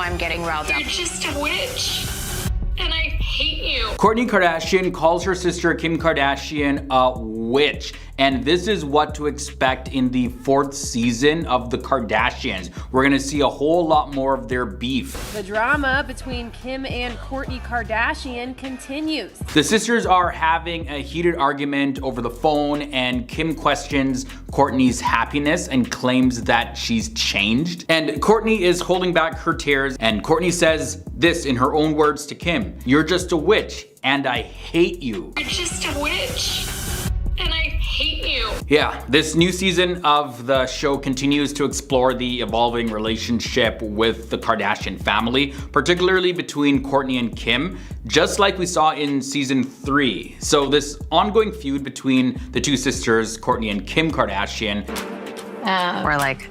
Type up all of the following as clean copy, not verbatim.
I'm getting riled up. You're just a witch, and I hate you. Kourtney Kardashian calls her sister Kim Kardashian a witch. And this is what to expect in the 4th season of the Kardashians. We're gonna see a whole lot more of their beef. The drama between Kim and Kourtney Kardashian continues. The sisters are having a heated argument over the phone, and Kim questions Kourtney's happiness and claims that she's changed. And Kourtney is holding back her tears, and Kourtney says this in her own words to Kim: "You're just a witch, and I hate you." You're just a witch, and I hate you. Yeah, this new season of the show continues to explore the evolving relationship with the Kardashian family, particularly between Kourtney and Kim, just like we saw in season 3. So this ongoing feud between the two sisters, Kourtney and Kim Kardashian, We're like,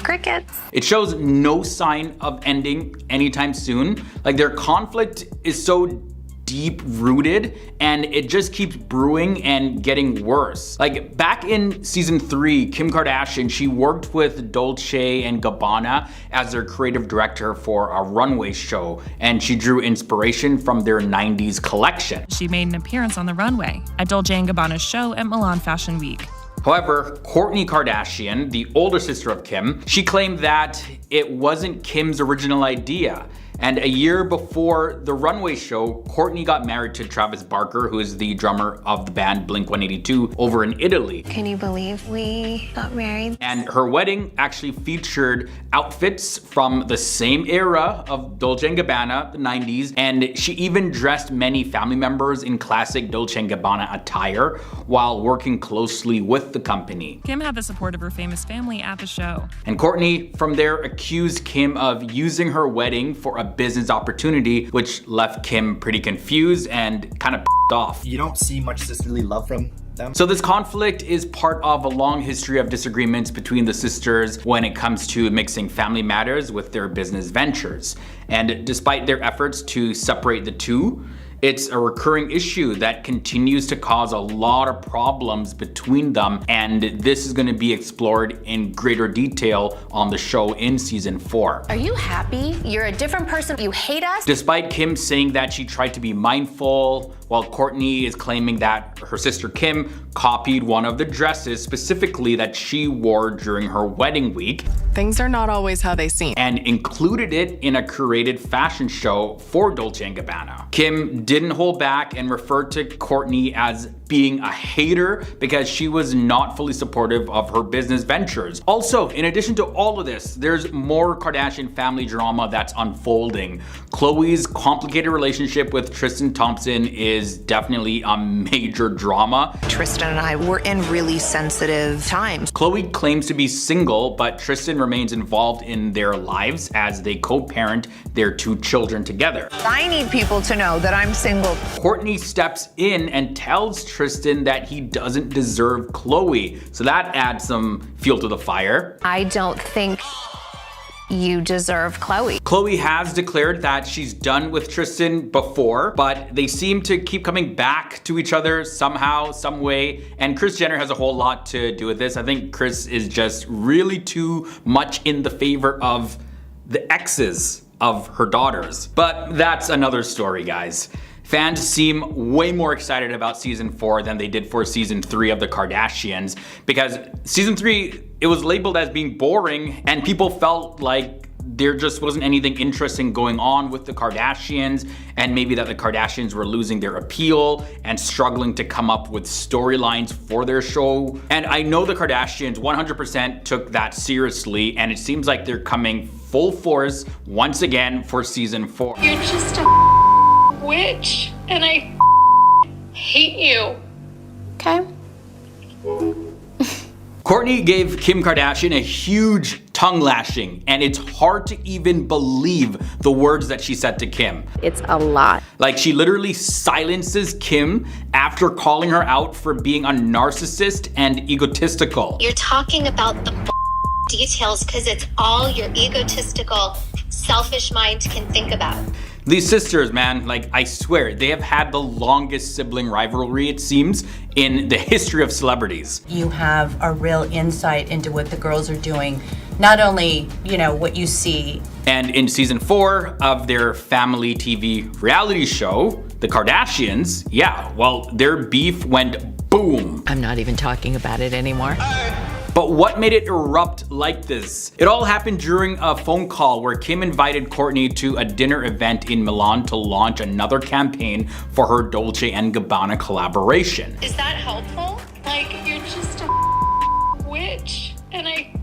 crickets. it shows no sign of ending anytime soon. Like, their conflict is so deep rooted, and it just keeps brewing and getting worse. Like, back in season 3, Kim Kardashian, she worked with Dolce & Gabbana as their creative director for a runway show, and she drew inspiration from their 90s collection. She made an appearance on the runway at Dolce & Gabbana's show at Milan Fashion Week. However, Kourtney Kardashian, the older sister of Kim, she claimed that it wasn't Kim's original idea. And a year before the runway show, Kourtney got married to Travis Barker, who is the drummer of the band Blink-182, over in Italy. Can you believe we got married? And her wedding actually featured outfits from the same era of Dolce & Gabbana, the 90s, and she even dressed many family members in classic Dolce & Gabbana attire while working closely with the company. Kim had the support of her famous family at the show. And Kourtney from there accused Kim of using her wedding for a business opportunity, which left Kim pretty confused and kind of off. You don't see much sisterly love from them. So this conflict is part of a long history of disagreements between the sisters when it comes to mixing family matters with their business ventures. And despite their efforts to separate the two, it's a recurring issue that continues to cause a lot of problems between them, and this is going to be explored in greater detail on the show in season 4. Are you happy? You're a different person. You hate us? Despite Kim saying that she tried to be mindful, while Kourtney is claiming that her sister Kim copied one of the dresses specifically that she wore during her wedding week. Things are not always how they seem. And included it in a curated fashion show for Dolce & Gabbana. Kim didn't hold back and referred to Kourtney as being a hater because she was not fully supportive of her business ventures. Also, in addition to all of this, there's more Kardashian family drama that's unfolding. Khloe's complicated relationship with Tristan Thompson is definitely a major drama. Tristan and I were in really sensitive times. Khloe claims to be single, but Tristan remains involved in their lives as they co-parent their 2 children together. I need people to know that I'm single. Kourtney steps in and tells Tristan that he doesn't deserve Khloe, so that adds some fuel to the fire. I don't think you deserve Khloe. Khloe has declared that she's done with Tristan before, but they seem to keep coming back to each other somehow, some way, and Kris Jenner has a whole lot to do with this. I think Kris is just really too much in the favor of the exes of her daughters. But that's another story, guys. Fans seem way more excited about season 4 than they did for season 3 of the Kardashians, because season 3, it was labeled as being boring, and people felt like there just wasn't anything interesting going on with the Kardashians, and maybe that the Kardashians were losing their appeal and struggling to come up with storylines for their show. And I know the Kardashians 100% took that seriously, and it seems like they're coming full force once again for season 4. You're just a witch, and I hate you. Okay. Kourtney gave Kim Kardashian a huge tongue lashing, and it's hard to even believe the words that she said to Kim. It's a lot. Like, she literally silences Kim after calling her out for being a narcissist and egotistical. You're talking about the details because it's all your egotistical, selfish mind can think about. These sisters, man, like, I swear, they have had the longest sibling rivalry, it seems, in the history of celebrities. You have a real insight into what the girls are doing not only, what you see. And in season 4 of their family TV reality show, The Kardashians, their beef went boom. I'm not even talking about it anymore. But what made it erupt like this? It all happened during a phone call where Kim invited Kourtney to a dinner event in Milan to launch another campaign for her Dolce & Gabbana collaboration. Is that helpful? Like, you're just a witch, and I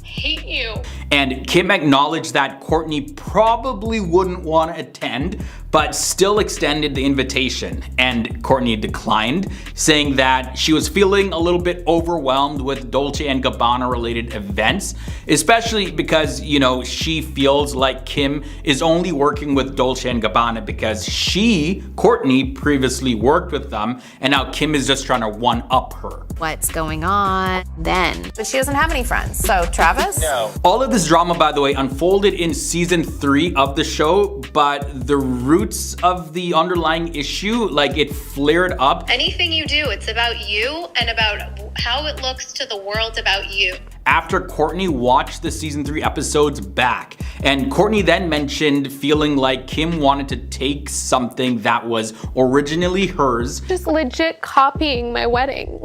hate you. And Kim acknowledged that Kourtney probably wouldn't want to attend, but still extended the invitation. And Kourtney declined, saying that she was feeling a little bit overwhelmed with Dolce & Gabbana related events, especially because, she feels like Kim is only working with Dolce & Gabbana because Kourtney, previously worked with them, and now Kim is just trying to one-up her. What's going on then? But she doesn't have any friends, so Travis? No. All of this drama, by the way, unfolded in season 3 of the show, but the roots of the underlying issue, it flared up. Anything you do, it's about you and about how it looks to the world about you. After Kourtney watched the season 3 episodes back. And Kourtney then mentioned feeling like Kim wanted to take something that was originally hers. Just legit copying my wedding.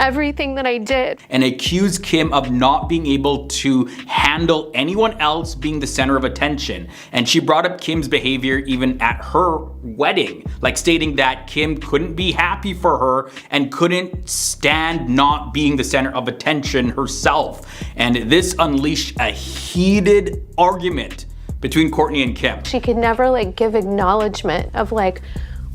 Everything that I did. And accused Kim of not being able to handle anyone else being the center of attention. And she brought up Kim's behavior even at her wedding, stating that Kim couldn't be happy for her and couldn't stand not being the center of attention herself. And this unleashed a heated argument between Kourtney and Kim. She could never give acknowledgement of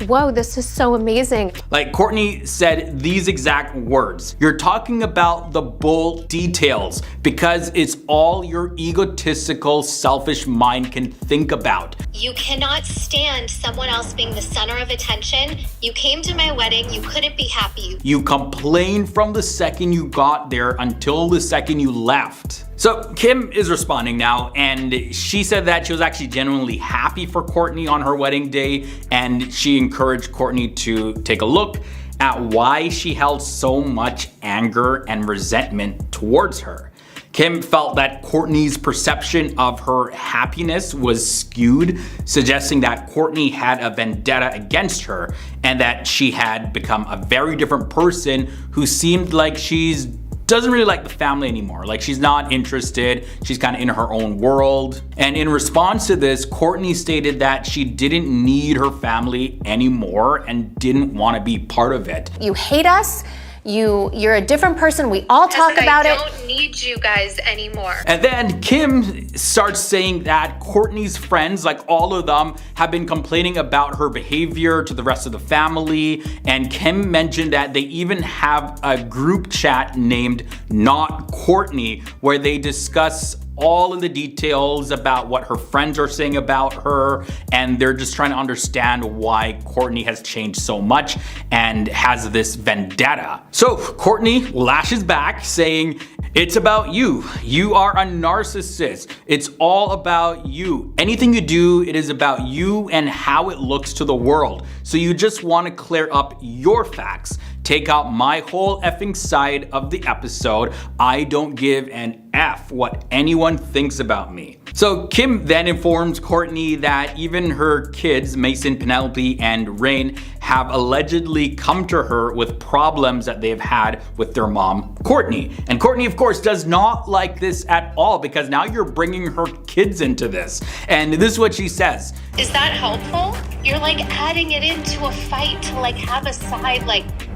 whoa, this is so amazing. Kourtney said these exact words. You're talking about the bull details because it's all your egotistical, selfish mind can think about. You cannot stand someone else being the center of attention. You came to my wedding, you couldn't be happy. You complained from the second you got there until the second you left. So Kim is responding now, and she said that she was actually genuinely happy for Kourtney on her wedding day, and she encouraged Kourtney to take a look at why she held so much anger and resentment towards her. Kim felt that Kourtney's perception of her happiness was skewed, suggesting that Kourtney had a vendetta against her and that she had become a very different person who seemed like she's doesn't really like the family anymore. She's not interested. She's kind of in her own world. And in response to this, Kourtney stated that she didn't need her family anymore and didn't want to be part of it. You hate us. You're a different person. We all talk about it. I don't need you guys anymore. And then Kim starts saying that Kourtney's friends, all of them, have been complaining about her behavior to the rest of the family. And Kim mentioned that they even have a group chat named Not Kourtney, where they discuss all of the details about what her friends are saying about her, and they're just trying to understand why Kourtney has changed so much and has this vendetta. So Kourtney lashes back, saying, "It's about you. You are a narcissist. It's all about you. Anything you do, it is about you and how it looks to the world. So you just want to clear up your facts. Take out my whole effing side of the episode. I don't give an F what anyone thinks about me." So Kim then informs Kourtney that even her kids, Mason, Penelope, and Rain, have allegedly come to her with problems that they've had with their mom, Kourtney. And Kourtney, of course, does not like this at all because now you're bringing her kids into this. And this is what she says. Is that helpful? You're adding it into a fight to have a side,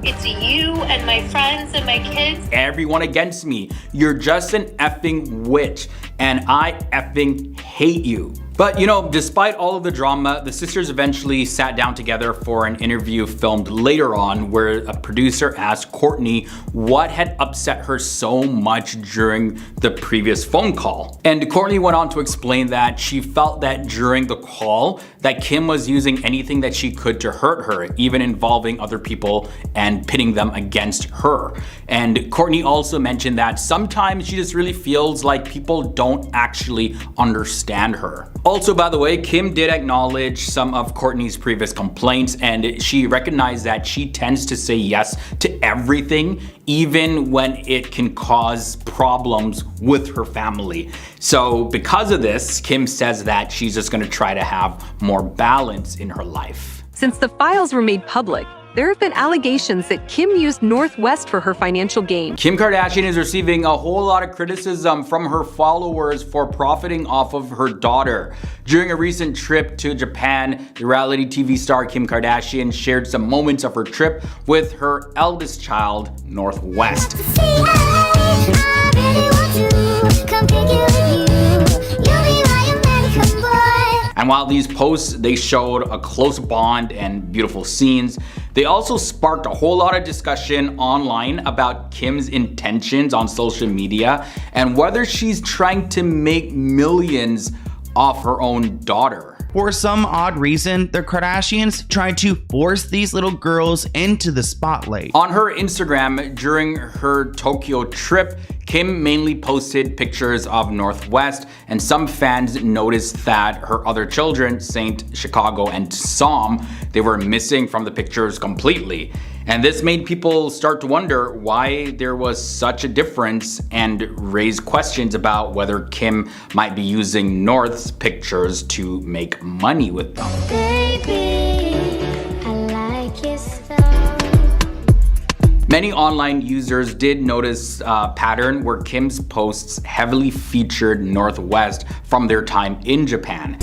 it's you and my friends and my kids. Everyone against me. You're just an effing witch, and I effing hate you. But despite all of the drama, the sisters eventually sat down together for an interview filmed later on where a producer asked Kourtney what had upset her so much during the previous phone call. And Kourtney went on to explain that she felt that during the call that Kim was using anything that she could to hurt her, even involving other people and pitting them against her. And Kourtney also mentioned that sometimes she just really feels like people don't actually understand her. Also, by the way, Kim did acknowledge some of Kourtney's previous complaints, and she recognized that she tends to say yes to everything, even when it can cause problems with her family. So because of this, Kim says that she's just gonna try to have more balance in her life. Since the files were made public, there have been allegations that Kim used Northwest for her financial gain. Kim Kardashian is receiving a whole lot of criticism from her followers for profiting off of her daughter. During a recent trip to Japan, the reality TV star Kim Kardashian shared some moments of her trip with her eldest child, Northwest. And while these posts, they showed a close bond and beautiful scenes, they also sparked a whole lot of discussion online about Kim's intentions on social media and whether she's trying to make millions off her own daughter. For some odd reason, the Kardashians tried to force these little girls into the spotlight. On her Instagram during her Tokyo trip, Kim mainly posted pictures of Northwest, and some fans noticed that her other children, Saint, Chicago, and Psalm, they were missing from the pictures completely. And this made people start to wonder why there was such a difference and raise questions about whether Kim might be using North's pictures to make money with them. Baby, I like your style. Many online users did notice a pattern where Kim's posts heavily featured Northwest from their time in Japan.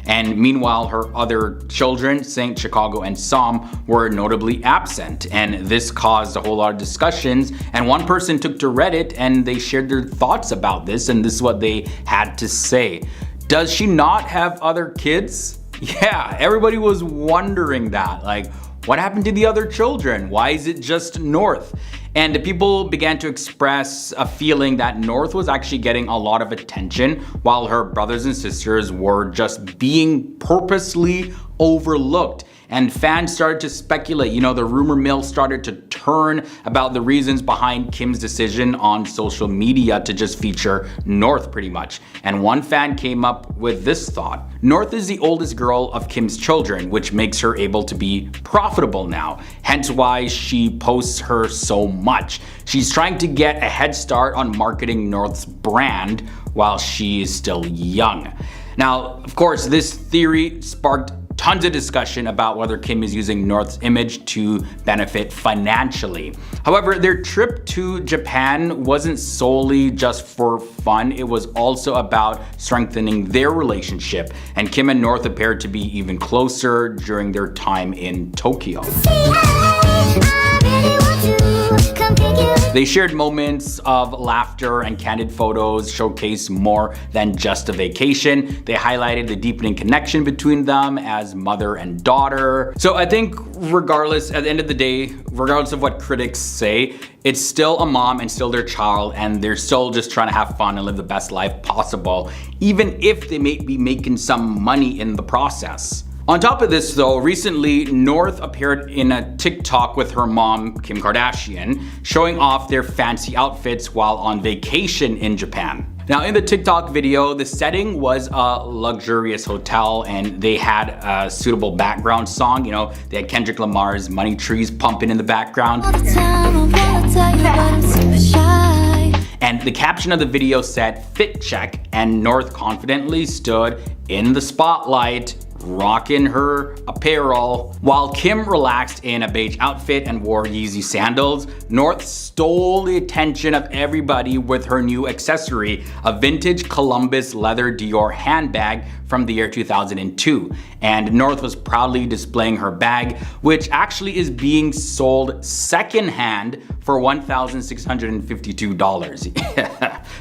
And meanwhile, her other children, Saint, Chicago, and Psalm, were notably absent. And this caused a whole lot of discussions. And one person took to Reddit and they shared their thoughts about this. And this is what they had to say. Does she not have other kids? Yeah, everybody was wondering that. Like, what happened to the other children? Why is it just North? And people began to express a feeling that North was actually getting a lot of attention while her brothers and sisters were just being purposely overlooked. And fans started to speculate, you know, the rumor mill started to turn about the reasons behind Kim's decision on social media to just feature North pretty much. And one fan came up with this thought: North is the oldest girl of Kim's children, which makes her able to be profitable now. Hence why she posts her so much. She's trying to get a head start on marketing North's brand while she is still young. Now, of course, this theory sparked tons of discussion about whether Kim is using North's image to benefit financially. However, their trip to Japan wasn't solely just for fun, it was also about strengthening their relationship, and Kim and North appeared to be even closer during their time in Tokyo. They shared moments of laughter and candid photos, showcased more than just a vacation. They highlighted the deepening connection between them as mother and daughter. So I think regardless, at the end of the day, regardless of what critics say, it's still a mom and still their child, and they're still just trying to have fun and live the best life possible, even if they may be making some money in the process. On top of this though, recently North appeared in a TikTok with her mom, Kim Kardashian, showing off their fancy outfits while on vacation in Japan. Now in the TikTok video, the setting was a luxurious hotel and they had a suitable background song. You know, they had Kendrick Lamar's Money Trees pumping in the background. And the caption of the video said, "Fit check," and North confidently stood in the spotlight, rocking her apparel. While Kim relaxed in a beige outfit and wore Yeezy sandals, North stole the attention of everybody with her new accessory, a vintage Columbus leather Dior handbag from the year 2002. And North was proudly displaying her bag, which actually is being sold secondhand for $1,652.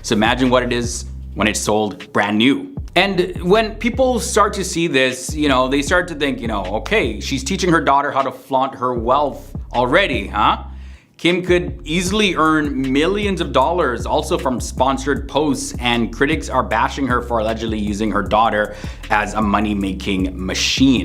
So imagine what it is when it's sold brand new. And when people start to see this, you know, they start to think, you know, okay, she's teaching her daughter how to flaunt her wealth already, huh? Kim could easily earn millions of dollars also from sponsored posts, and critics are bashing her for allegedly using her daughter as a money-making machine.